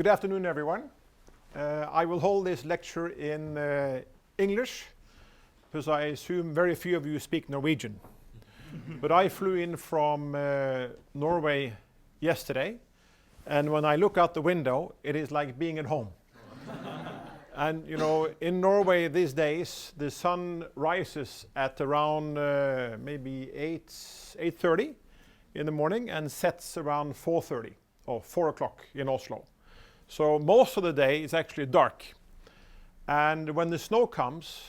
Good afternoon, everyone. I will hold this lecture in English because I assume very few of you speak Norwegian. But I flew in from Norway yesterday, and when I look out the window, it is like being at home. And you know, in Norway these days, the sun rises at around maybe 8:30 in the morning and sets around 4:30 or 4 o'clock in Oslo. So most of the day is actually dark. And when the snow comes,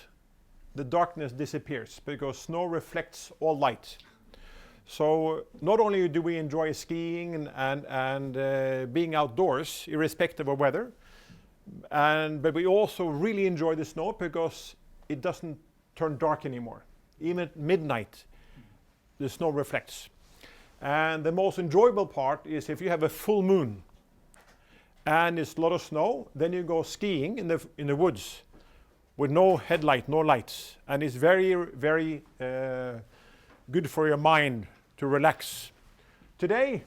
the darkness disappears because snow reflects all light. So not only do we enjoy skiing and being outdoors, irrespective of weather, but we also really enjoy the snow because it doesn't turn dark anymore. Even at midnight, the snow reflects. And the most enjoyable part is if you have a full moon and it's a lot of snow, then you go skiing in the woods with no headlight, no lights. And it's very, very good for your mind to relax. Today,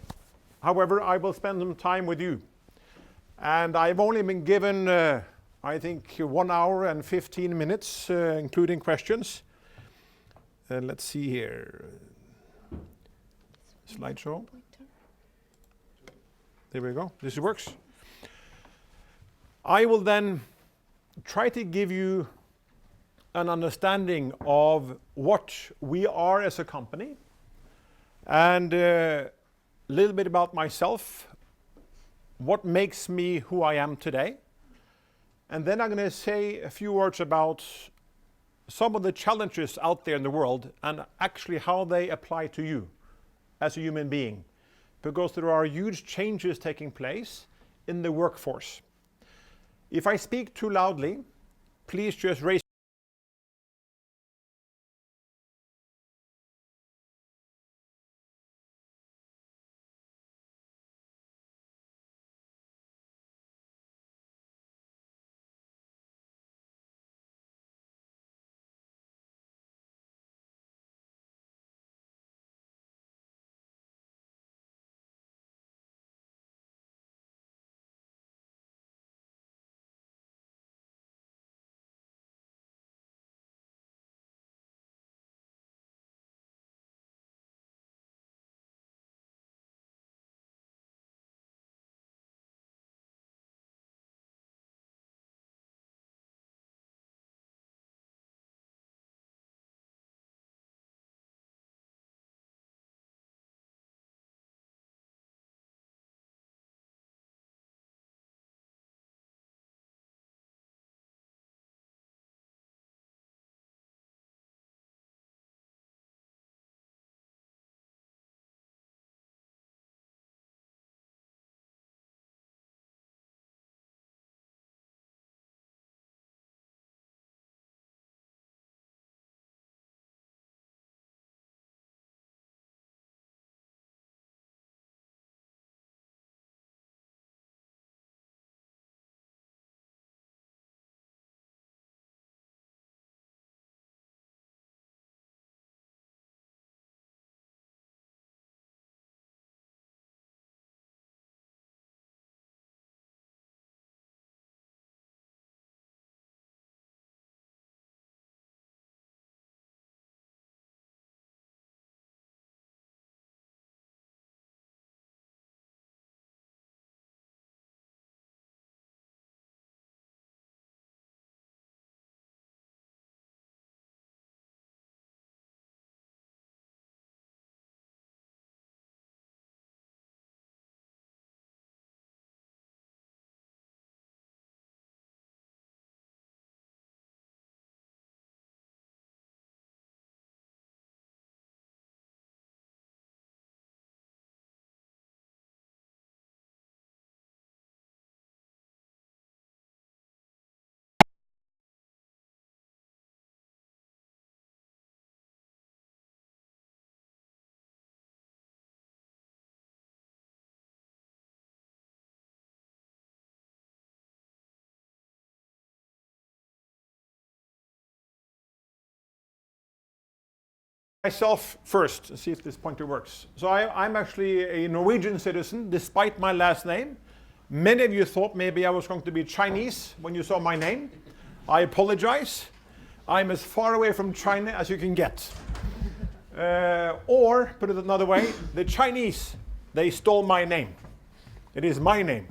however, I will spend some time with you. And I've only been given, I think, 1 hour and 15 minutes, including questions. Let's see here. Slideshow. There we go. This works. I will then try to give you an understanding of what we are as a company and a little bit about myself, what makes me who I am today. And then I'm going to say a few words about some of the challenges out there in the world and actually how they apply to you as a human being, because there are huge changes taking place in the workforce. If I speak too loudly, please just raise. Myself first, and see if this pointer works. So I'm actually a Norwegian citizen, despite my last name. Many of you thought maybe I was going to be Chinese when you saw my name. I apologize. I'm as far away from China as you can get. Or, put it another way, the Chinese, they stole my name. It is my name.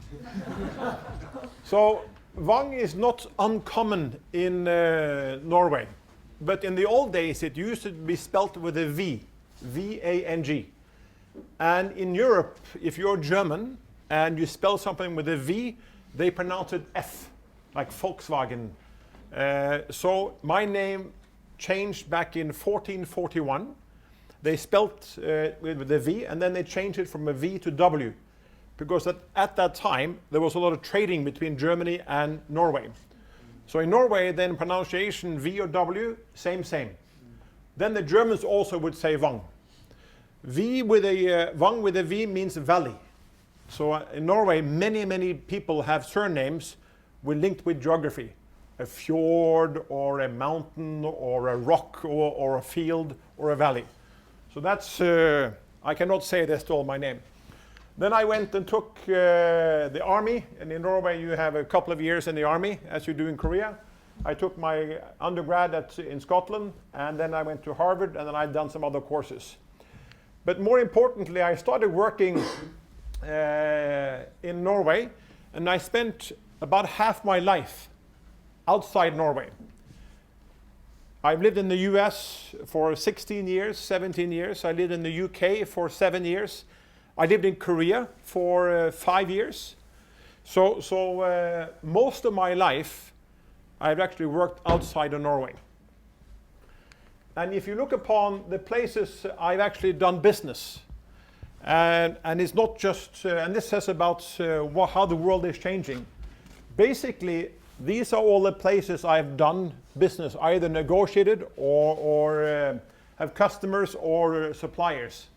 So, Wang is not uncommon in Norway. But in the old days, it used to be spelt with a V, V-A-N-G. And in Europe, if you're German and you spell something with a V, they pronounce it F, like Volkswagen. So my name changed back in 1441. They spelt with a V, and then they changed it from a V to W, because at that time there was a lot of trading between Germany and Norway. So in Norway, then pronunciation V or W, same. Then the Germans also would say Wang. Wang with a V means valley. So in Norway, many people have surnames linked with geography. A fjord, or a mountain, or a rock, or a field, or a valley. So that's, I cannot say they stole my name. Then I went and took the army, and in Norway you have a couple of years in the army, as you do in Korea. I took my undergrad in Scotland, and then I went to Harvard, and then I've done some other courses. But more importantly, I started working in Norway, and I spent about half my life outside Norway. I've lived in the US for 16 years, 17 years. I lived in the UK for 7 years. I lived in Korea for 5 years. So most of my life, I've actually worked outside of Norway. And if you look upon the places I've actually done business, and it's not just, and this says about how the world is changing. Basically, these are all the places I've done business, either negotiated or have customers or suppliers.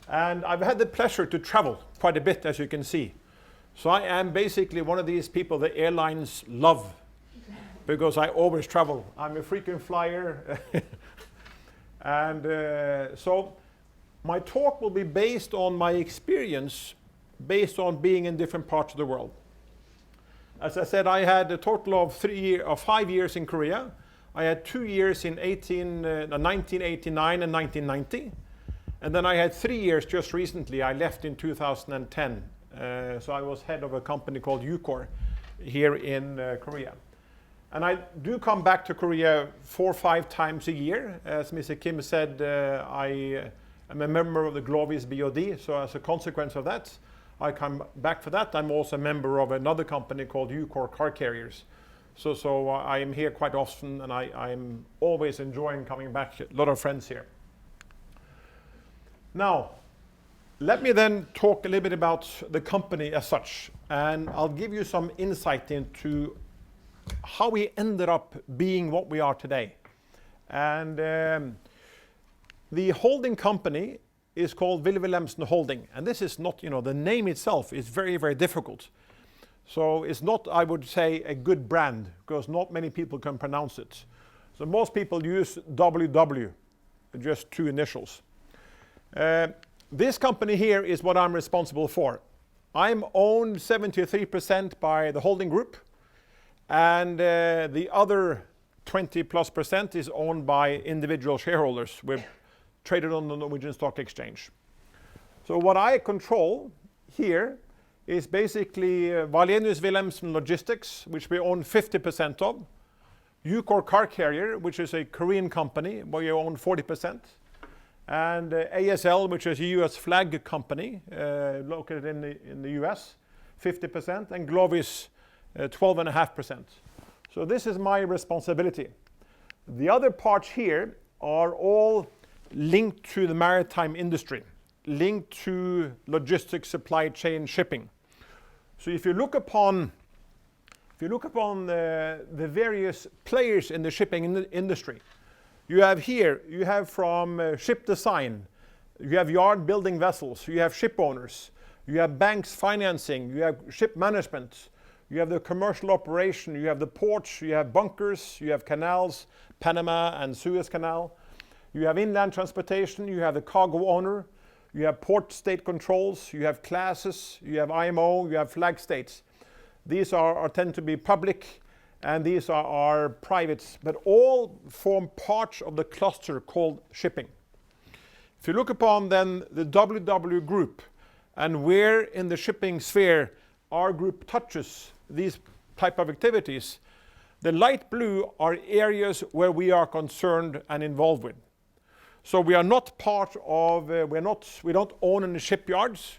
And I've had the pleasure to travel quite a bit, as you can see. So I am basically one of these people the airlines love, because I always travel. I'm a frequent flyer. And so my talk will be based on my experience, based on being in different parts of the world. As I said, I had a total of 5 years in Korea. I had 2 years in 1989 and 1990. And then I had 3 years just recently. I left in 2010. So I was head of a company called Ucor here in Korea. And I do come back to Korea 4 or 5 times a year. As Mr. Kim said, I am a member of the globalized BOD. So as a consequence of that, I come back for that. I'm also a member of another company called Ucor Car Carriers. So I am here quite often, and I'm always enjoying coming back. A lot of friends here. Now, let me then talk a little bit about the company as such, and I'll give you some insight into how we ended up being what we are today. And the holding company is called Wilhelmsen Holding, and this is not, the name itself is very, very difficult. So it's not, I would say, a good brand, because not many people can pronounce it. So most people use WW, just 2 initials. This company here is what I'm responsible for. I'm owned 73% by the holding group, and the other 20+% is owned by individual shareholders. We're traded on the Norwegian Stock Exchange. So what I control here is basically Wallenius Wilhelmsen Logistics, which we own 50% of, Ucor Car Carrier, which is a Korean company where you own 40%, and ASL, which is a US flag company located in the US, 50%, and Glovis 12.5%. So this is my responsibility. The other parts here are all linked to the maritime industry, linked to logistics, supply chain, shipping. So if you look upon the various players in the shipping industry, you have from ship design, you have yard building vessels, you have ship owners, you have banks financing, you have ship management, you have the commercial operation, you have the ports, you have bunkers, you have canals, Panama and Suez Canal, you have inland transportation, you have the cargo owner, you have port state controls, you have classes, you have IMO, you have flag states. These tend to be public, and these are privates, but all form parts of the cluster called shipping. If you look upon then the WW group and where in the shipping sphere our group touches these type of activities, the light blue are areas where we are concerned and involved with. So we are not part of, we don't own any shipyards,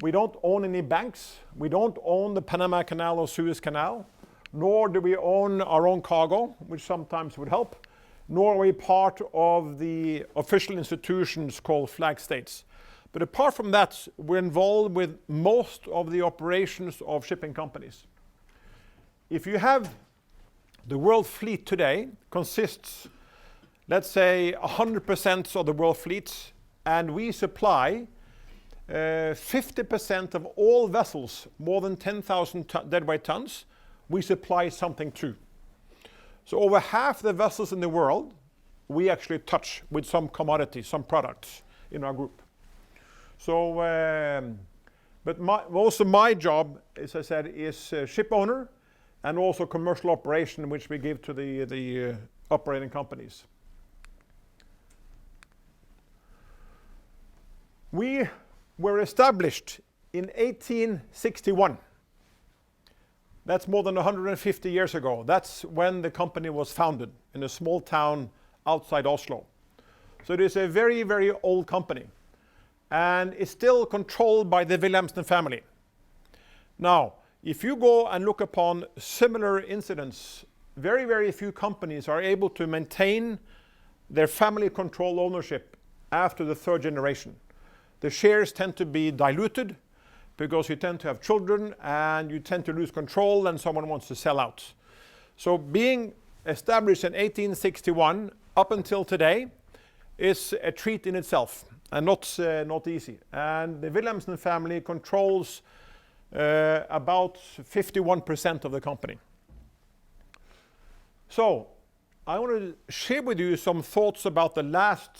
we don't own any banks, we don't own the Panama Canal or Suez Canal, nor do we own our own cargo, which sometimes would help, nor are we part of the official institutions called flag states. But apart from that, we're involved with most of the operations of shipping companies. If you have the world fleet today consists, let's say, 100% of the world fleet, and we supply 50% of all vessels, more than 10,000 deadweight tons, we supply something to. So over half the vessels in the world, we actually touch with some commodity, some products in our group. So, but most of my job, as I said, is ship owner and also commercial operation, which we give to the operating companies. We were established in 1861. That's more than 150 years ago. That's when the company was founded in a small town outside Oslo. So it is a very, very old company. And it's still controlled by the Wilhelmsen family. Now, if you go and look upon similar incidents, very, very few companies are able to maintain their family control ownership after the third generation. The shares tend to be diluted because you tend to have children and you tend to lose control and someone wants to sell out. So being established in 1861 up until today is a treat in itself and not easy. And the Wilhelmsen family controls about 51% of the company. So I want to share with you some thoughts about the last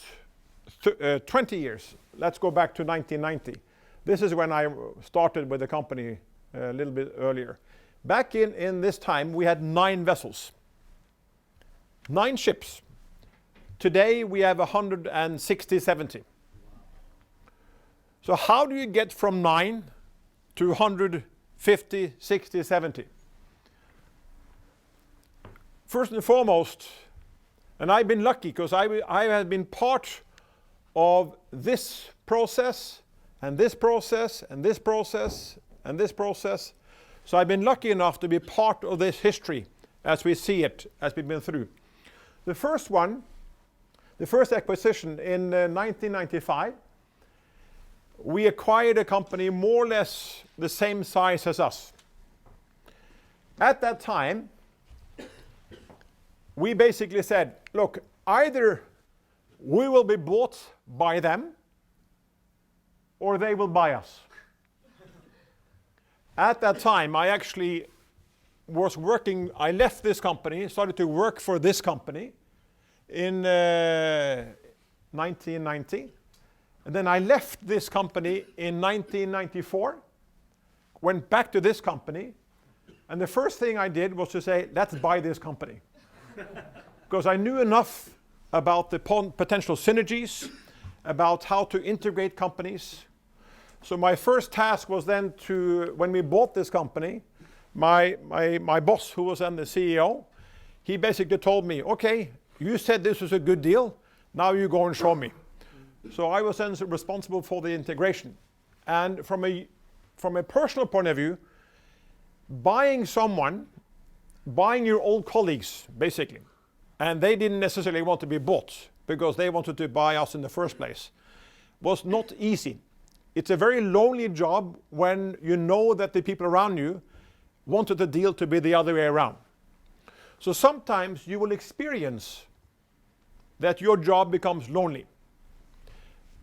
20 years. Let's go back to 1990. This is when I started with the company a little bit earlier. Back in this time, we had 9 vessels, 9 ships. Today, we have 160, 70. So how do you get from 9 to 150, 60, 70? First and foremost, and I've been lucky because I have been part of this process, and this process, and this process, and this process. So I've been lucky enough to be part of this history as we see it, as we've been through. The first one, the first acquisition in 1995, we acquired a company more or less the same size as us. At that time, we basically said, look, either we will be bought by them or they will buy us. At that time, I actually was working, I left this company, started to work for this company in 1990. And then I left this company in 1994, went back to this company, and the first thing I did was to say, let's buy this company. Because I knew enough about the potential synergies, about how to integrate companies. So my first task was then to, when we bought this company, my boss, who was then the CEO, he basically told me, okay, you said this was a good deal, now you go and show me. So I was then responsible for the integration. And from a personal point of view, buying your old colleagues, basically, and they didn't necessarily want to be bought because they wanted to buy us in the first place, was not easy. It's a very lonely job when you know that the people around you wanted the deal to be the other way around. So sometimes you will experience that your job becomes lonely.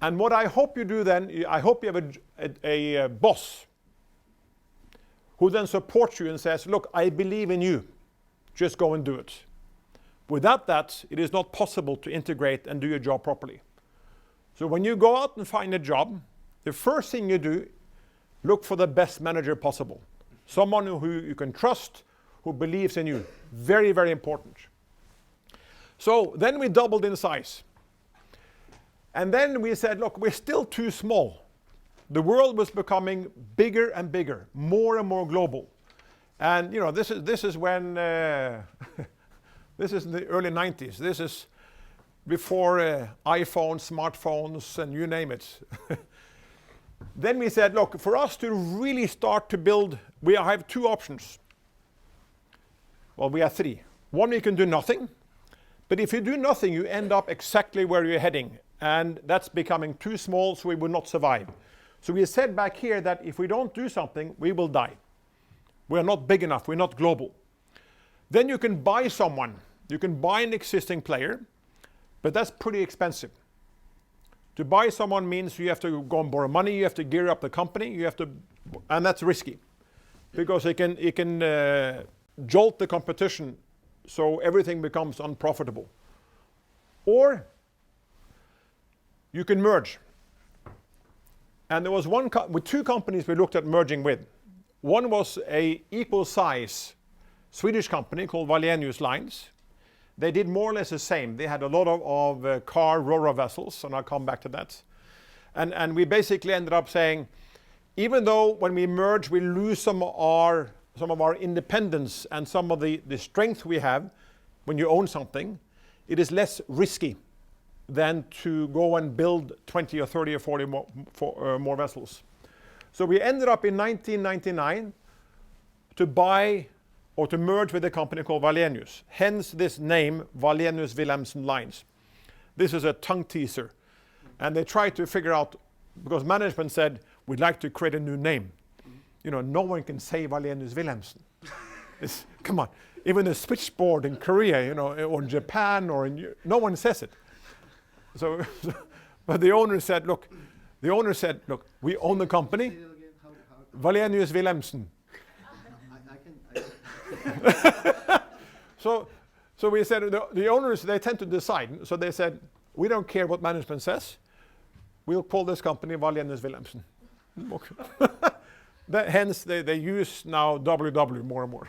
And what I hope you do then, I hope you have a boss who then supports you and says, look, I believe in you, just go and do it. Without that, it is not possible to integrate and do your job properly. So when you go out and find a job, the first thing you do, look for the best manager possible. Someone who you can trust, who believes in you. Very, very important. So then we doubled in size. And then we said, look, we're still too small. The world was becoming bigger and bigger, more and more global. And this is when, this is in the early 90s. This is before iPhones, smartphones, and you name it. Then we said, look, for us to really start to build, we have two options. Well, we have three. One, we can do nothing. But if you do nothing, you end up exactly where you're heading. And that's becoming too small, so we will not survive. So we said back here that if we don't do something, we will die. We're not big enough. We're not global. Then you can buy someone. You can buy an existing player, but that's pretty expensive. To buy someone means you have to go and borrow money. You have to gear up the company. And that's risky because it can jolt the competition, so everything becomes unprofitable. Or you can merge. And there was two companies we looked at merging with. One was a equal size Swedish company called Wallenius Lines. They did more or less the same. They had a lot of car ro-ro vessels, and I'll come back to that. And we basically ended up saying, even though when we merge we lose some of our independence and some of the strength we have when you own something, it is less risky than to go and build 20 or 30 or 40 more vessels. So we ended up in 1999 to buy or to merge with a company called Wallenius. Hence this name, Wallenius Wilhelmsen Lines. This is a tongue teaser. And they tried to figure out, because management said, we'd like to create a new name. No one can say Wallenius Wilhelmsen. Come on, even the switchboard in Korea, or in Japan, no one says it. But the owner said, look, we own the company. Wallenius Wilhelmsen. So we said, the owners, they tend to decide. So they said, we don't care what management says. We'll call this company Wallenius Wilhelmsen. Hence, they use now WW more and more.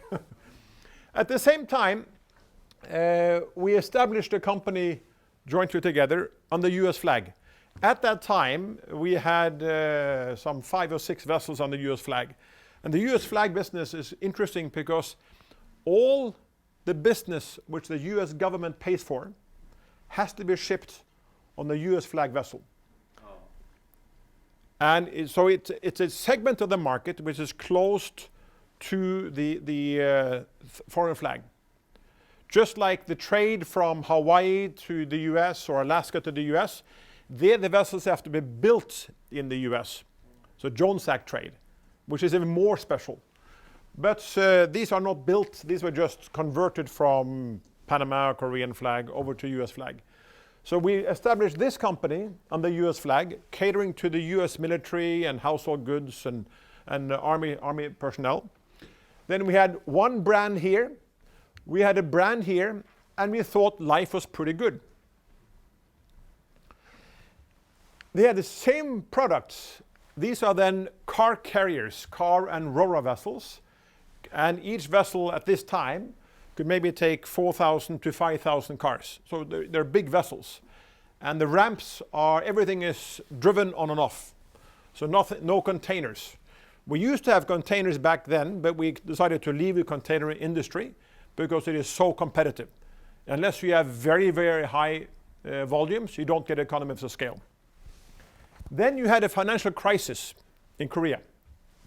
At the same time, we established a company jointly together on the US flag. At that time, we had some 5 or 6 vessels on the US flag. And the US flag business is interesting because all the business which the US government pays for has to be shipped on the US flag vessel. And so it's a segment of the market which is closed to the foreign flag. Just like the trade from Hawaii to the US or Alaska to the US, there the vessels have to be built in the US. So Jones Act trade, which is even more special. But these are not built, these were just converted from Panama, Korean flag over to US flag. So we established this company on the US flag, catering to the US military and household goods and army personnel. Then we had one brand here. We had a brand here, and we thought life was pretty good. They had the same products. These are then car carriers, car and ro-ro vessels. And each vessel at this time could maybe take 4,000 to 5,000 cars. So they're big vessels. And the ramps everything is driven on and off. So no containers. We used to have containers back then, but we decided to leave the container industry because it is so competitive. Unless you have very, very high volumes, you don't get economies of scale. Then you had a financial crisis in Korea,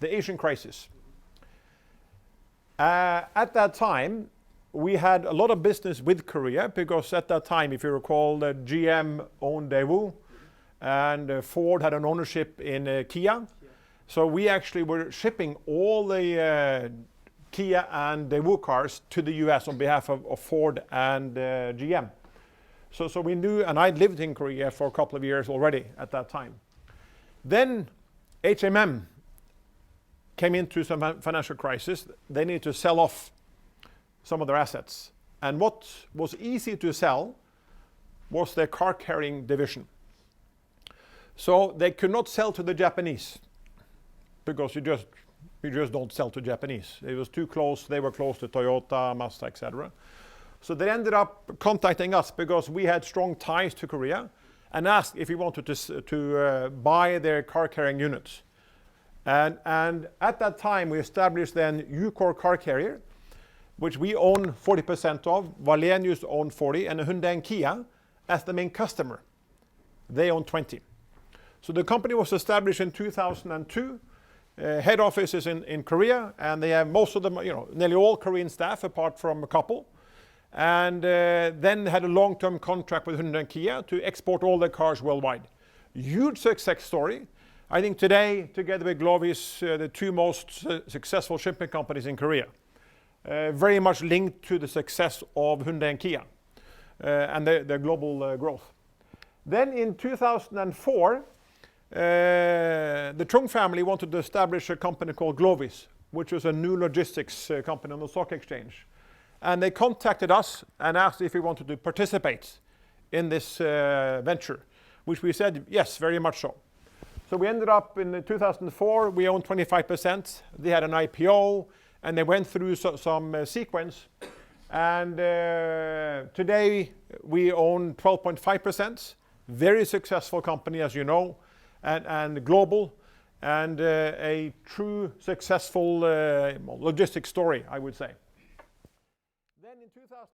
the Asian crisis. At that time, we had a lot of business with Korea because at that time, if you recall, GM owned Daewoo and Ford had an ownership in Kia. So we actually were shipping all the Kia and Daewoo cars to the US on behalf of Ford and GM. So we knew, and I'd lived in Korea for a couple of years already at that time. Then HMM came into some financial crisis. They needed to sell off some of their assets. And what was easy to sell was their car carrying division. So they could not sell to the Japanese because you just don't sell to Japanese. It was too close. They were close to Toyota, Mazda, etc. So they ended up contacting us because we had strong ties to Korea and asked if we wanted to buy their car carrying units. And at that time, we established then Ucore Car Carrier, which we own 40% of, Wallenius own 40%, and Hyundai and Kia as the main customer. They own 20%. So the company was established in 2002. Head office is in Korea, and they have most of them, nearly all Korean staff apart from a couple. And then had a long-term contract with Hyundai and Kia to export all their cars worldwide. Huge success story. I think today, together with Glovis, the two most successful shipping companies in Korea. Very much linked to the success of Hyundai and Kia and their global growth. Then in 2004, the Trung family wanted to establish a company called Glovis, which was a new logistics company on the stock exchange. And they contacted us and asked if we wanted to participate in this venture, which we said, yes, very much so. So we ended up in 2004, we owned 25%. They had an IPO, and they went through some sequence. And today, we own 12.5%. Very successful company, as you know, and global, and a true successful logistics story, I would say. Then in 2000